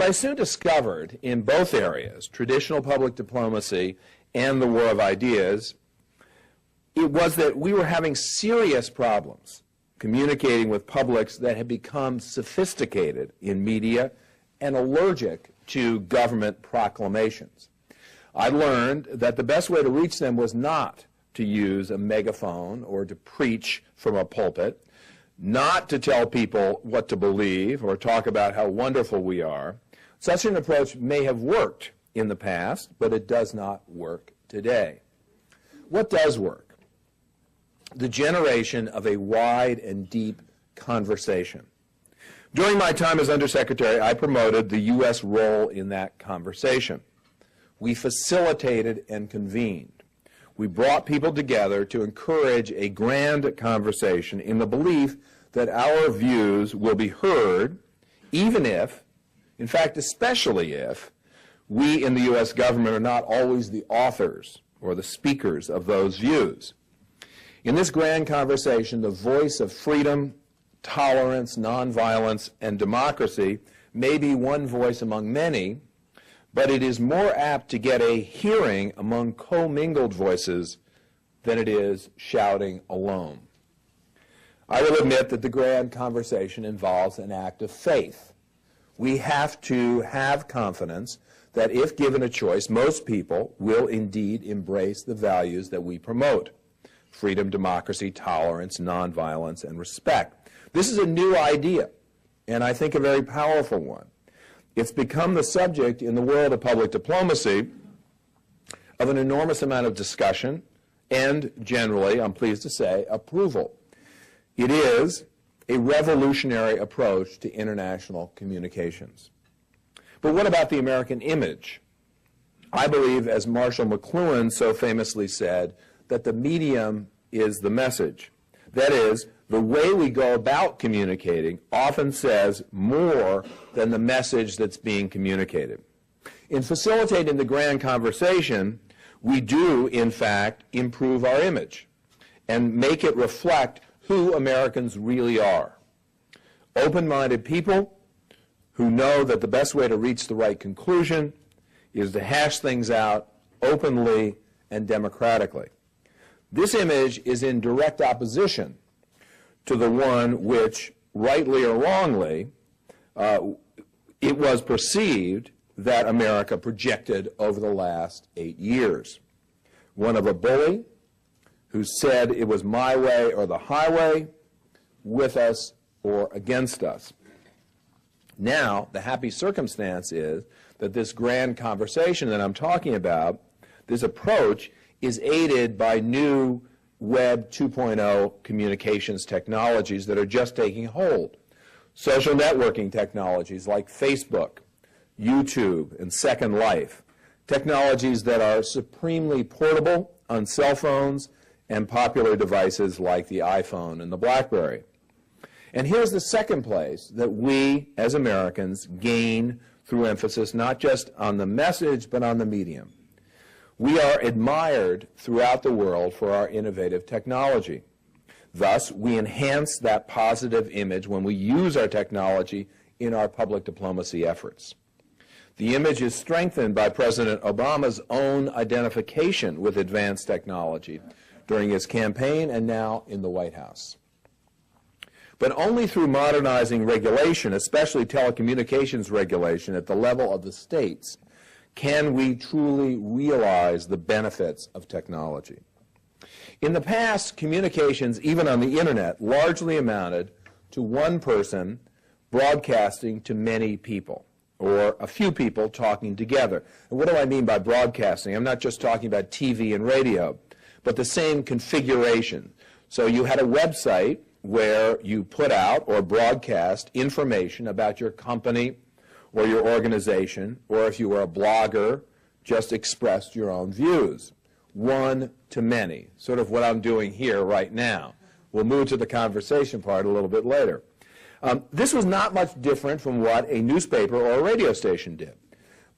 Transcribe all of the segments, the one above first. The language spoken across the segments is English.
I soon discovered in both areas, traditional public diplomacy and the war of ideas, it was that we were having serious problems communicating with publics that had become sophisticated in media and allergic to government proclamations. I learned that the best way to reach them was not to use a megaphone or to preach from a pulpit, not to tell people what to believe or talk about how wonderful we are. Such an approach may have worked in the past, but it does not work today. What does work? The generation of a wide and deep conversation. During my time as Undersecretary, I promoted the U.S. role in that conversation. We facilitated and convened. We brought people together to encourage a grand conversation in the belief that our views will be heard, even if, in fact, especially if, we in the U.S. government are not always the authors or the speakers of those views. In this grand conversation, the voice of freedom, tolerance, nonviolence, and democracy may be one voice among many, but it is more apt to get a hearing among commingled voices than it is shouting alone. I will admit that the grand conversation involves an act of faith. We have to have confidence that if given a choice, most people will indeed embrace the values that we promote: freedom, democracy, tolerance, nonviolence, and respect. This is a new idea, and I think a very powerful one. It's become the subject in the world of public diplomacy of an enormous amount of discussion and, generally, I'm pleased to say, approval. It is a revolutionary approach to international communications. But what about the American image? I believe, as Marshall McLuhan so famously said, that the medium is the message. That is, the way we go about communicating often says more than the message that's being communicated. In facilitating the grand conversation, we do, in fact, improve our image and make it reflect who Americans really are. Open-minded people who know that the best way to reach the right conclusion is to hash things out openly and democratically. This image is in direct opposition to the one which, rightly or wrongly, it was perceived that America projected over the last 8 years. One of a bully who said it was my way or the highway, with us or against us. Now, the happy circumstance is that this grand conversation that I'm talking about, this approach, is aided by new Web 2.0 communications technologies that are just taking hold. Social networking technologies like Facebook, YouTube, and Second Life. Technologies that are supremely portable on cell phones and popular devices like the iPhone and the BlackBerry. And here's the second place that we, as Americans, gain through emphasis not just on the message, but on the medium. We are admired throughout the world for our innovative technology. Thus, we enhance that positive image when we use our technology in our public diplomacy efforts. The image is strengthened by President Obama's own identification with advanced technology during his campaign and now in the White House. But only through modernizing regulation, especially telecommunications regulation at the level of the states, can we truly realize the benefits of technology. In the past, communications, even on the internet, largely amounted to one person broadcasting to many people, or a few people talking together. And what do I mean by broadcasting? I'm not just talking about TV and radio, but the same configuration. So you had a website where you put out or broadcast information about your company or your organization, or if you were a blogger, just expressed your own views. One to many, sort of what I'm doing here right now. We'll move to the conversation part a little bit later. This was not much different from what a newspaper or a radio station did,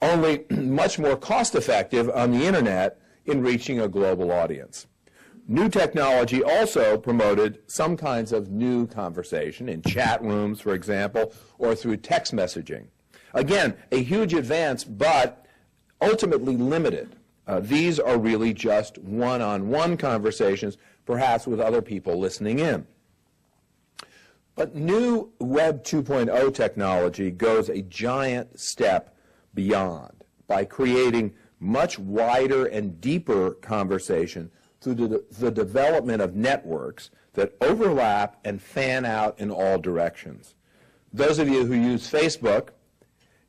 only much more cost-effective on the internet in reaching a global audience. New technology also promoted some kinds of new conversation in chat rooms, for example, or through text messaging. Again, a huge advance, but ultimately limited. These are really just one-on-one conversations, perhaps with other people listening in. But new Web 2.0 technology goes a giant step beyond by creating much wider and deeper conversation through the development of networks that overlap and fan out in all directions. Those of you who use Facebook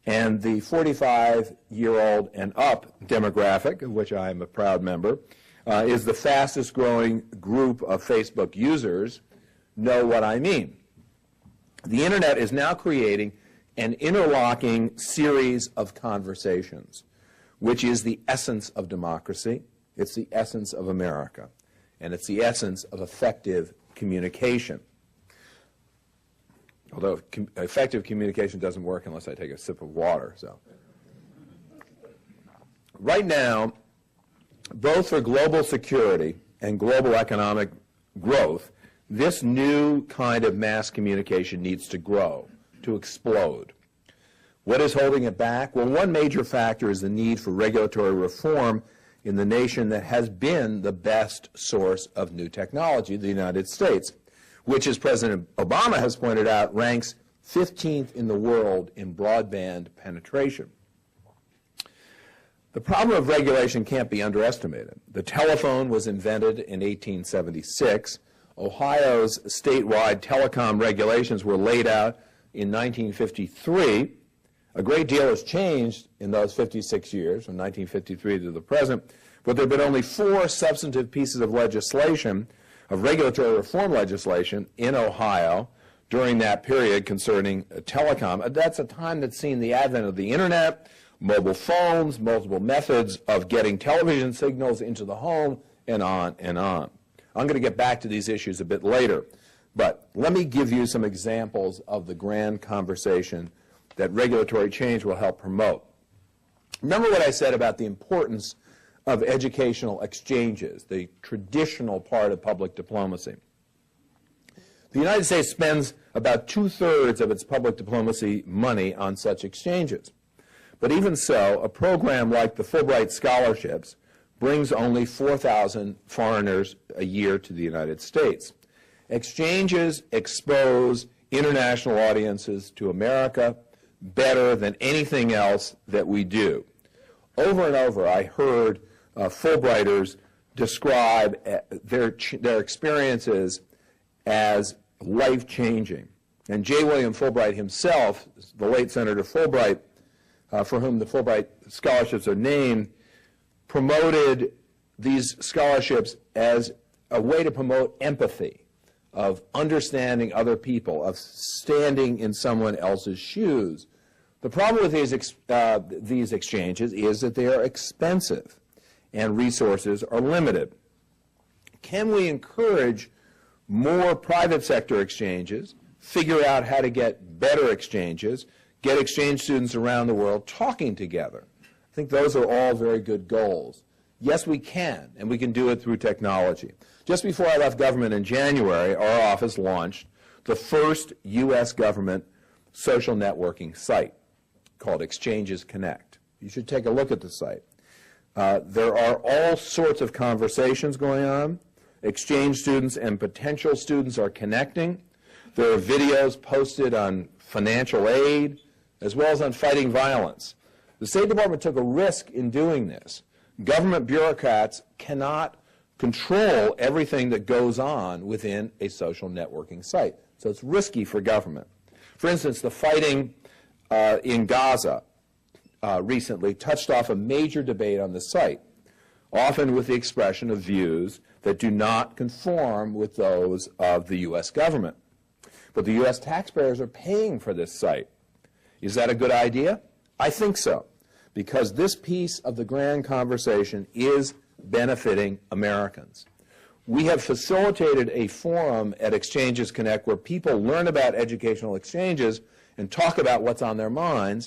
and the 45-year-old and up demographic, of which I am a proud member, is the fastest growing group of Facebook users, know what I mean. The internet is now creating an interlocking series of conversations, which is the essence of democracy, it's the essence of America, and it's the essence of effective communication. Although effective communication doesn't work unless I take a sip of water. So, right now, both for global security and global economic growth, this new kind of mass communication needs to grow, to explode. What is holding it back? Well, one major factor is the need for regulatory reform in the nation that has been the best source of new technology, the United States, which, as President Obama has pointed out, ranks 15th in the world in broadband penetration. The problem of regulation can't be underestimated. The telephone was invented in 1876. Ohio's statewide telecom regulations were laid out in 1953. A great deal has changed in those 56 years, from 1953 to the present, but there have been only 4 substantive pieces of legislation, of regulatory reform legislation, in Ohio during that period concerning telecom. That's a time that's seen the advent of the internet, mobile phones, multiple methods of getting television signals into the home, and on and on. I'm going to get back to these issues a bit later, but let me give you some examples of the grand conversation that regulatory change will help promote. Remember what I said about the importance of educational exchanges, the traditional part of public diplomacy. The United States spends about 2/3 of its public diplomacy money on such exchanges. But even so, a program like the Fulbright Scholarships brings only 4,000 foreigners a year to the United States. Exchanges expose international audiences to America better than anything else that we do. Over and over, I heard Fulbrighters describe their experiences as life-changing. And J. William Fulbright himself, the late Senator Fulbright, for whom the Fulbright Scholarships are named, promoted these scholarships as a way to promote empathy, of understanding other people, of standing in someone else's shoes. The problem with these exchanges is that they are expensive and resources are limited. Can we encourage more private sector exchanges, figure out how to get better exchanges, get exchange students around the world talking together? I think those are all very good goals. Yes, we can, and we can do it through technology. Just before I left government in January, our office launched the first U.S. government social networking site called Exchanges Connect. You should take a look at the site. There are all sorts of conversations going on. Exchange students and potential students are connecting. There are videos posted on financial aid, as well as on fighting violence. The State Department took a risk in doing this. Government bureaucrats cannot control everything that goes on within a social networking site. So it's risky for government. For instance, the fighting in Gaza recently touched off a major debate on the site, often with the expression of views that do not conform with those of the U.S. government. But the U.S. taxpayers are paying for this site. Is that a good idea? I think so, because this piece of the grand conversation is benefiting Americans. We have facilitated a forum at Exchanges Connect where people learn about educational exchanges and talk about what's on their minds,